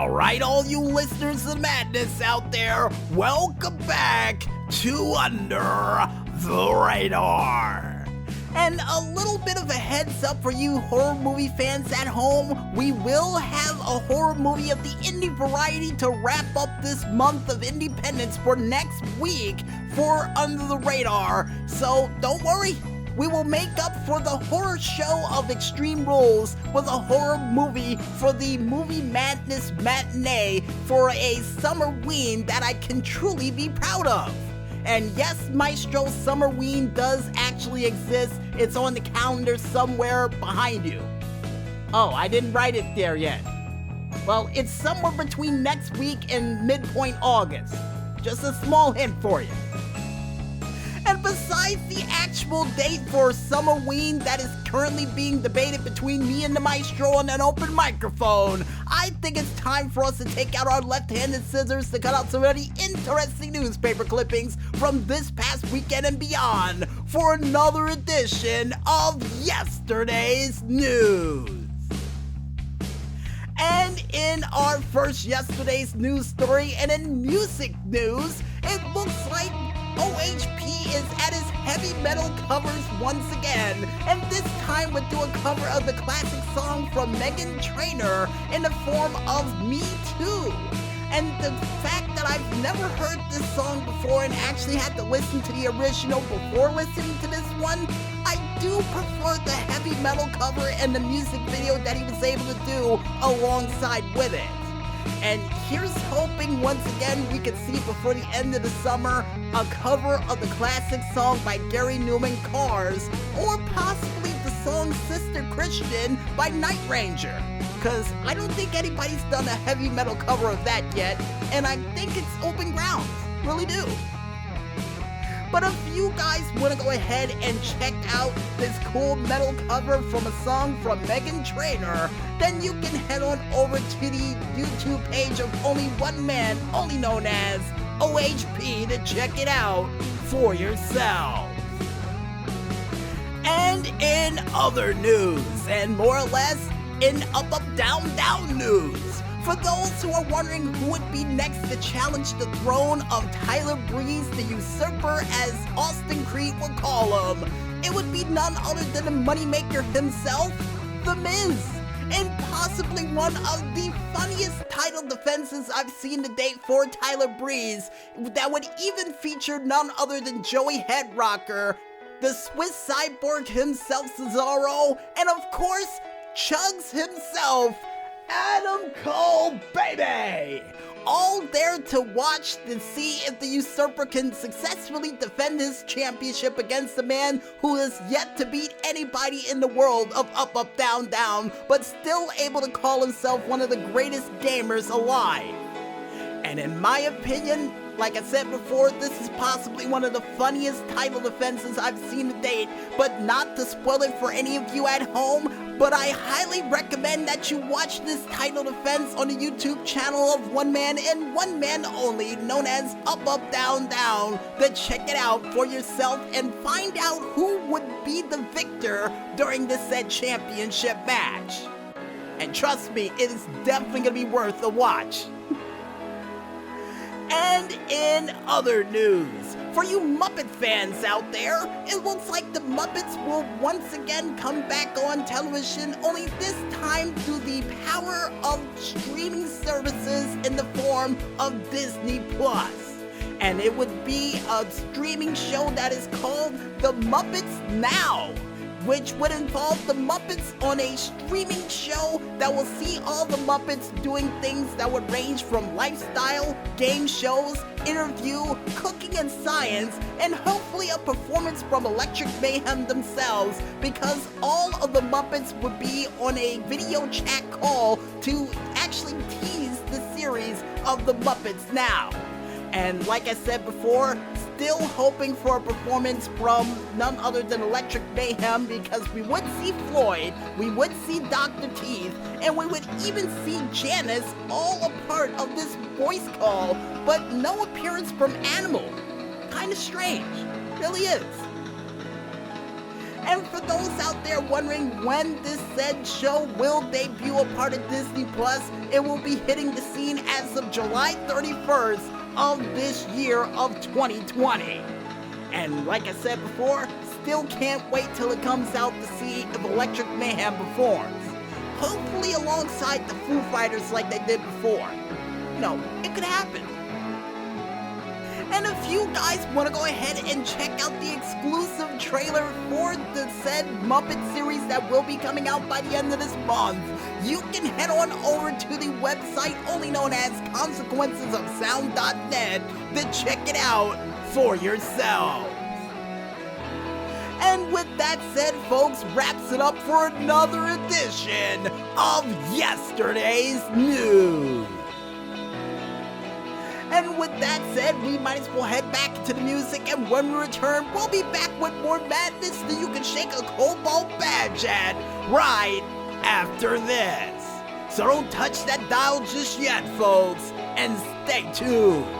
Alright, all you listeners of madness out there, welcome back to Under the Radar. And a little bit of a heads up for you horror movie fans at home, we will have a horror movie of the indie variety to wrap up this month of independence for next week for Under the Radar. So don't worry, we will make up for the horror show of Extreme Rules with a horror movie for the Movie Madness Matinee for a Summerween that I can truly be proud of. And yes, Maestro, Summerween does actually exist. It's on the calendar somewhere behind you. Oh, I didn't write it there yet. Well, it's somewhere between next week and midpoint August. Just a small hint for you. And besides the actual date for Summerween that is currently being debated between me and the Maestro on an open microphone, I think it's time for us to take out our left-handed scissors to cut out some really interesting newspaper clippings from this past weekend and beyond for another edition of Yesterday's News. And in our first Yesterday's News story and in music news, it looks like OHP is at his heavy metal covers once again, and this time would do a cover of the classic song from Meghan Trainor in the form of Me Too. And the fact that I've never heard this song before and actually had to listen to the original before listening to this one, I do prefer the heavy metal cover and the music video that he was able to do alongside with it. And here's hoping once again we can see before the end of the summer a cover of the classic song by Gary Newman, Cars, or possibly the song Sister Christian by Night Ranger. Cause I don't think anybody's done a heavy metal cover of that yet, and I think it's open ground, really do. But if you guys want to go ahead and check out this cool metal cover from a song from Meghan Trainor, then you can head on over to the YouTube page of only one man, only known as OHP, to check it out for yourself. And in other news, and more or less in up, down, down news, for those who are wondering who would be next to challenge the throne of Tyler Breeze, the usurper as Austin Creed would call him, it would be none other than the moneymaker himself, The Miz, and possibly one of the funniest title defenses I've seen to date for Tyler Breeze, that would even feature none other than Joey Headrocker, the Swiss cyborg himself Cesaro, and of course, Chugs himself, Adam Cole, baby! All there to watch to see if the usurper can successfully defend his championship against a man who has yet to beat anybody in the world of up, down, down, but still able to call himself one of the greatest gamers alive. And in my opinion, like I said before, this is possibly one of the funniest title defenses I've seen to date, but not to spoil it for any of you at home, but I highly recommend that you watch this title defense on the YouTube channel of one man and one man only, known as Up, Down, Down, to check it out for yourself and find out who would be the victor during this said championship match. And trust me, it is definitely going to be worth a watch. And in other news, for you Muppet fans out there, it looks like the Muppets will once again come back on television, only this time through the power of streaming services in the form of Disney Plus. And it would be a streaming show that is called The Muppets Now, which would involve the Muppets on a streaming show that will see all the Muppets doing things that would range from lifestyle, game shows, interview, cooking and science, and hopefully a performance from Electric Mayhem themselves, because all of the Muppets would be on a video chat call to actually tease the series of the Muppets Now. And like I said before, still hoping for a performance from none other than Electric Mayhem, because we would see Floyd, we would see Dr. Teeth, and we would even see Janice, all a part of this voice call, but no appearance from Animal. Kinda strange, really is. And for those out there wondering when this said show will debut a part of Disney Plus, it will be hitting the scene as of July 31st of this year of 2020. And like I said before, still can't wait till it comes out to see if Electric Mayhem performs. Hopefully alongside the Foo Fighters like they did before. It could happen. And if you guys want to go ahead and check out the exclusive trailer for the said Muppet series that will be coming out by the end of this month, you can head on over to the website only known as consequencesofsound.net to check it out for yourself. And with that said, folks, wraps it up for another edition of Yesterday's News. And with that said, we might as well head back into the music, and when we return, we'll be back with more madness that you can shake a cobalt badge at right after this. So don't touch that dial just yet, folks, and stay tuned.